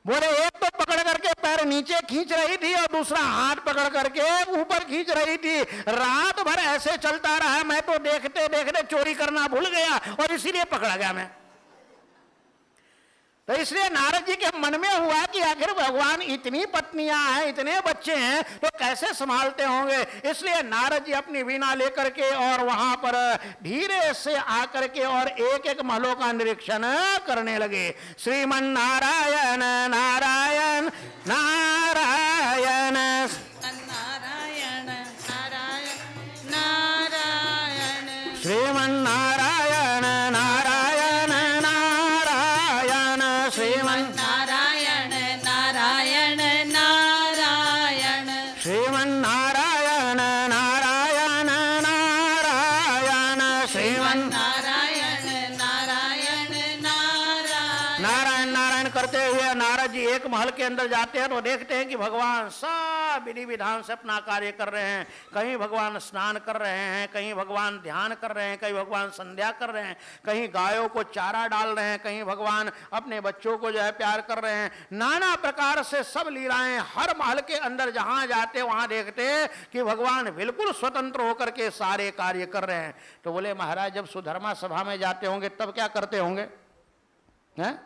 बोले एक तो पकड़ करके पैर नीचे खींच रही थी और दूसरा हाथ पकड़ करके ऊपर खींच रही थी। रात भर ऐसे चलता रहा, मैं तो देखते देखते चोरी करना भूल गया और इसीलिए पकड़ा गया मैं। तो इसलिए नारद जी के मन में हुआ कि आखिर भगवान इतनी पत्नियां हैं, इतने बच्चे हैं, तो कैसे संभालते होंगे। इसलिए नारद जी अपनी वीणा लेकर के और वहां पर धीरे से आकर के और एक एक महलों का निरीक्षण करने लगे। श्रीमन नारायण नारायण नारायण नारायण नारायण नारायण श्रीमन नारायण नारायण नारायण श्रीमन नारायण नारायण नारायण श्रीमन नारायण नारायण नारायण श्रीमन नारायण नारायण नारायण नारायण नारायण करते हुए नारद जी एक महल के अंदर जाते हैं तो देखते हैं कि भगवान सब विधि विधान से अपना कार्य कर रहे हैं। कहीं भगवान स्नान कर रहे हैं, कहीं भगवान ध्यान कर रहे हैं, कहीं भगवान संध्या कर रहे हैं, कहीं गायों को चारा डाल रहे हैं, कहीं भगवान अपने बच्चों को जो है प्यार कर रहे हैं। नाना प्रकार से सब लीलाएं हर महल के अंदर जहां जाते वहां देखते कि भगवान बिल्कुल स्वतंत्र होकर के सारे कार्य कर रहे हैं। तो बोले महाराज जब सुधर्मा सभा में जाते होंगे तब क्या करते होंगे? हैं?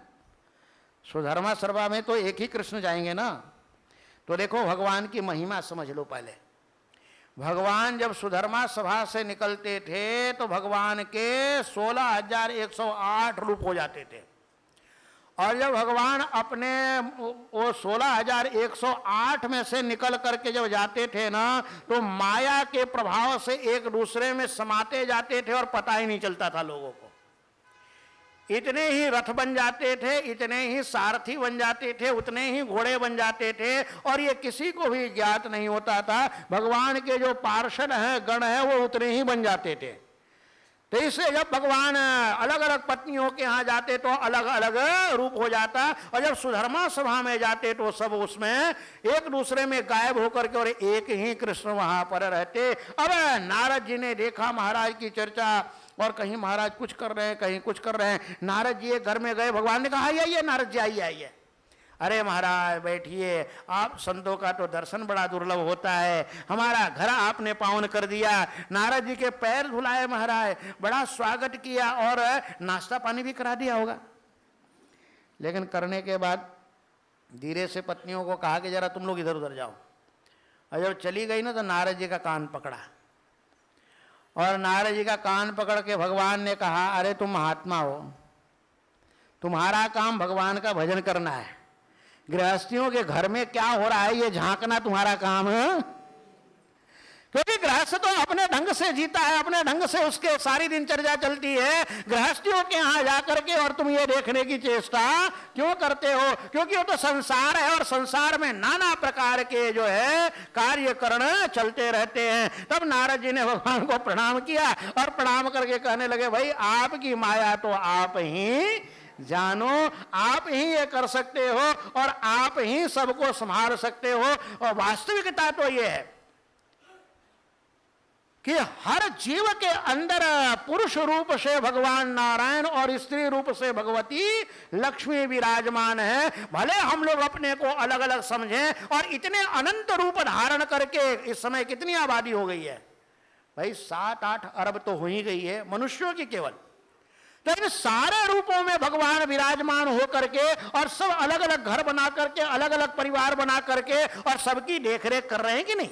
सुधर्मा सभा में तो एक ही कृष्ण जाएंगे ना। तो देखो भगवान की महिमा समझ लो। पहले भगवान जब सुधर्मा सभा से निकलते थे तो भगवान के 16,108 रूप हो जाते थे। और जब भगवान अपने वो 16,108 में से निकल करके जब जाते थे ना तो माया के प्रभाव से एक दूसरे में समाते जाते थे और पता ही नहीं चलता था लोगों को। इतने ही रथ बन जाते थे, इतने ही सारथी बन जाते थे, उतने ही घोड़े बन जाते थे और ये किसी को भी ज्ञात नहीं होता था। भगवान के जो पार्षद हैं, गण हैं, वो उतने ही बन जाते थे। तो इससे जब भगवान अलग अलग पत्नियों के यहाँ जाते तो अलग अलग रूप हो जाता और जब सुधर्मा सभा में जाते तो सब उसमें एक दूसरे में गायब होकर के और एक ही कृष्ण वहां पर रहते। अब नारद जी ने देखा महाराज की चर्चा और कहीं महाराज कुछ कर रहे हैं, कहीं कुछ कर रहे हैं। नारद जी घर में गए, भगवान ने कहा आइए नारद जी आइए आइए। अरे महाराज बैठिए, आप संतों का तो दर्शन बड़ा दुर्लभ होता है, हमारा घर आपने पावन कर दिया। नारद जी के पैर धुलाए महाराज, बड़ा स्वागत किया और नाश्ता पानी भी करा दिया होगा। लेकिन करने के बाद धीरे से पत्नियों को कहा कि जरा तुम लोग इधर उधर जाओ। और जब चली गई ना तो नारद जी का कान पकड़ा और नारद जी का कान पकड़ के भगवान ने कहा अरे तुम महात्मा हो, तुम्हारा काम भगवान का भजन करना है, गृहस्थियों के घर में क्या हो रहा है ये झांकना तुम्हारा काम है। क्योंकि गृहस्थ तो अपने ढंग से जीता है, अपने ढंग से उसके सारी दिनचर्या चलती है। गृहस्थियों के यहाँ जाकर के और तुम ये देखने की चेष्टा क्यों करते हो? क्योंकि वो तो संसार है और संसार में नाना प्रकार के जो है कार्यकरण चलते रहते हैं। तब नारद जी ने भगवान को प्रणाम किया और प्रणाम करके कहने लगे भाई आपकी माया तो आप ही जानो, आप ही ये कर सकते हो और आप ही सबको संभाल सकते हो। और वास्तविकता तो ये है कि हर जीव के अंदर पुरुष रूप से भगवान नारायण और स्त्री रूप से भगवती लक्ष्मी विराजमान है। भले हम लोग अपने को अलग अलग समझें और इतने अनंत रूप धारण करके इस समय कितनी आबादी हो गई है भाई, 7-8 अरब तो हो ही गई है मनुष्यों की केवल। तो इन सारे रूपों में भगवान विराजमान होकर के और सब अलग अलग घर बना करके, अलग अलग परिवार बना करके और सबकी देखरेख कर रहे हैं कि नहीं?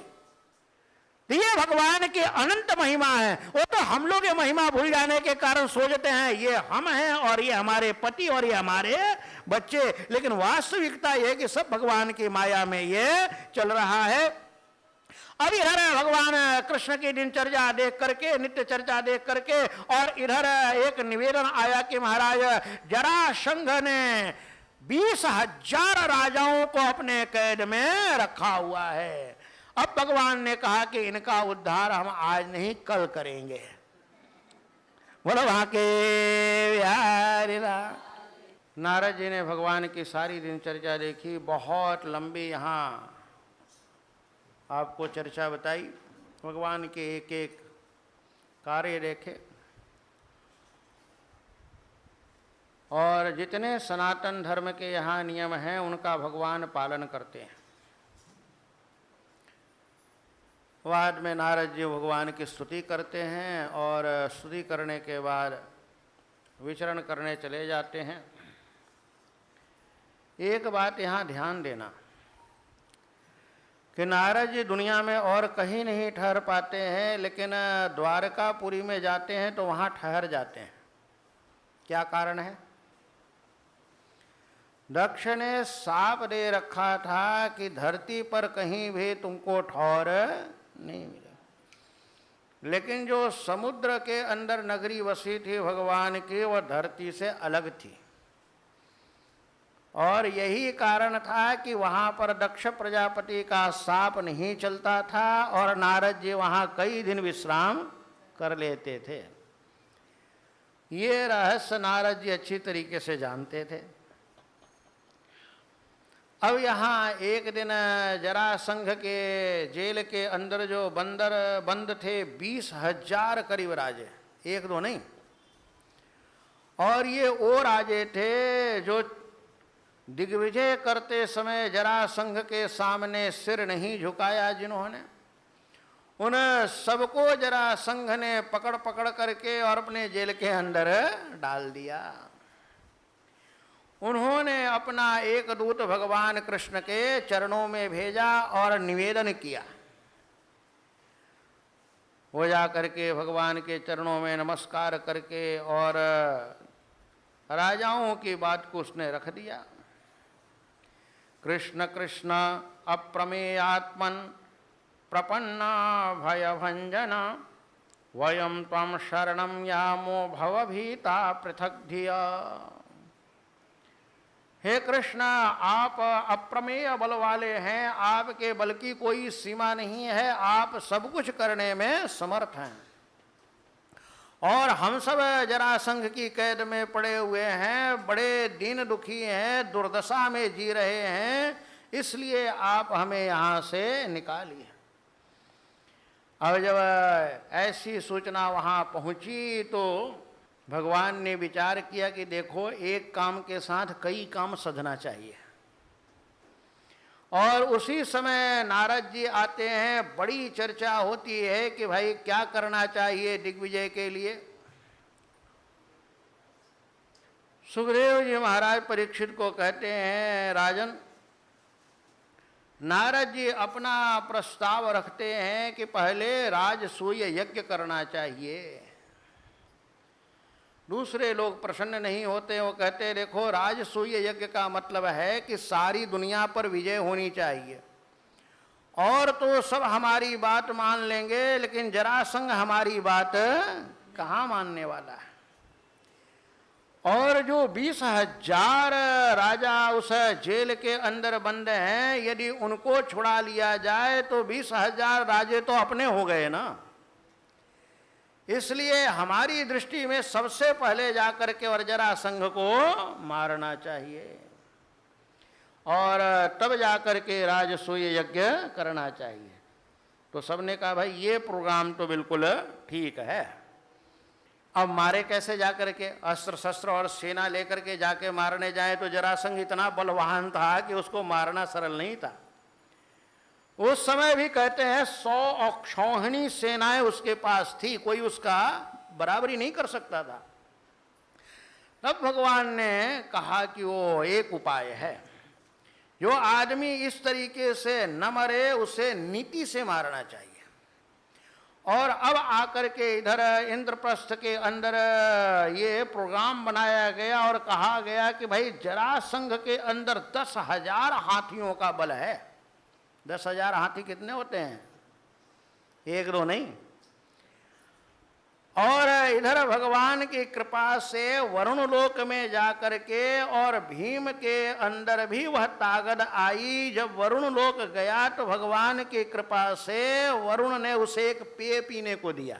तो ये भगवान की अनंत महिमा है। वो तो हम लोग ये महिमा भूल जाने के कारण सोचते हैं ये हम हैं और ये हमारे पति और ये हमारे बच्चे, लेकिन वास्तविकता ये कि सब भगवान की माया में ये चल रहा है। अब इधर भगवान कृष्ण की दिनचर्या देख करके, नित्य चर्चा देख करके और इधर एक निवेदन आया कि महाराज जरासंध ने 20,000 राजाओं को अपने कैद में रखा हुआ है। अब भगवान ने कहा कि इनका उद्धार हम आज नहीं कल करेंगे। बोलो वहां के बिहारी लाल। नारद जी ने भगवान की सारी दिनचर्या देखी, बहुत लंबी यहाँ आपको चर्चा बताई, भगवान के एक एक कार्य देखे। और जितने सनातन धर्म के यहाँ नियम हैं उनका भगवान पालन करते हैं। बाद में नारद जी भगवान की स्तुति करते हैं और स्तुति करने के बाद विचरण करने चले जाते हैं। एक बात यहाँ ध्यान देना कि नारद जी दुनिया में और कहीं नहीं ठहर पाते हैं, लेकिन द्वारकापुरी में जाते हैं तो वहाँ ठहर जाते हैं। क्या कारण है? दक्ष ने शाप दे रखा था कि धरती पर कहीं भी तुमको ठौर नहीं मिला, लेकिन जो समुद्र के अंदर नगरी बसी थी भगवान की, वह धरती से अलग थी। और यही कारण था कि वहाँ पर दक्ष प्रजापति का शाप नहीं चलता था और नारद जी वहाँ कई दिन विश्राम कर लेते थे। ये रहस्य नारद जी अच्छी तरीके से जानते थे। अब यहाँ एक दिन जरासंघ के जेल के अंदर जो बंदर बंद थे 20,000 करीब राजे, एक दो नहीं, और ये वो राजे थे जो दिग्विजय करते समय जरासंघ के सामने सिर नहीं झुकाया, जिन्होंने उन सबको जरासंघ ने पकड़ पकड़ करके और अपने जेल के अंदर डाल दिया। उन्होंने अपना एक दूत भगवान कृष्ण के चरणों में भेजा और निवेदन किया। वो जा करके भगवान के चरणों में नमस्कार करके और राजाओं की बात को उसने रख दिया। कृष्ण कृष्ण अप्रमेयात्मन प्रपन्ना भयभंजन वयम त्वं शरणं यामो भवभीता पृथक धिया। हे कृष्ण, आप अप्रमेय बल वाले हैं, आपके बल की कोई सीमा नहीं है, आप सब कुछ करने में समर्थ हैं। और हम सब जरासंघ की कैद में पड़े हुए हैं, बड़े दीन दुखी हैं, दुर्दशा में जी रहे हैं, इसलिए आप हमें यहाँ से निकालिए। अब जब ऐसी सूचना वहाँ पहुँची तो भगवान ने विचार किया कि देखो, एक काम के साथ कई काम सधना चाहिए। और उसी समय नारद जी आते हैं, बड़ी चर्चा होती है कि भाई क्या करना चाहिए दिग्विजय के लिए। सुखदेव जी महाराज परीक्षित को कहते हैं, राजन, नारद जी अपना प्रस्ताव रखते हैं कि पहले राजसूय यज्ञ करना चाहिए। दूसरे लोग प्रसन्न नहीं होते, वो कहते देखो, राजसूय यज्ञ का मतलब है कि सारी दुनिया पर विजय होनी चाहिए, और तो सब हमारी बात मान लेंगे, लेकिन जरासंघ हमारी बात कहाँ मानने वाला है। और जो 20,000 राजा उस जेल के अंदर बंद हैं, यदि उनको छुड़ा लिया जाए तो 20,000 राजे तो अपने हो गए ना। इसलिए हमारी दृष्टि में सबसे पहले जाकर के और जरासंघ को मारना चाहिए और तब जाकर के राजसूय यज्ञ करना चाहिए। तो सबने कहा भाई ये प्रोग्राम तो बिल्कुल ठीक है। अब मारे कैसे जाकर के? अस्त्र शस्त्र और सेना लेकर के जाके मारने जाए तो जरासंघ इतना बलवान था कि उसको मारना सरल नहीं था। उस समय भी कहते हैं 100 अक्षौहिणी सेनाएं उसके पास थी, कोई उसका बराबरी नहीं कर सकता था। तब भगवान ने कहा कि वो एक उपाय है, जो आदमी इस तरीके से न मरे उसे नीति से मारना चाहिए। और अब आकर के इधर इंद्रप्रस्थ के अंदर ये प्रोग्राम बनाया गया और कहा गया कि भाई जरासंघ के अंदर 10,000 हाथियों का बल है। 10,000 हाथी कितने होते हैं? एक दो नहीं। और इधर भगवान की कृपा से वरुण लोक में जाकर के और भीम के अंदर भी वह ताकत आई। जब वरुण लोक गया तो भगवान की कृपा से वरुण ने उसे एक पेय पीने को दिया।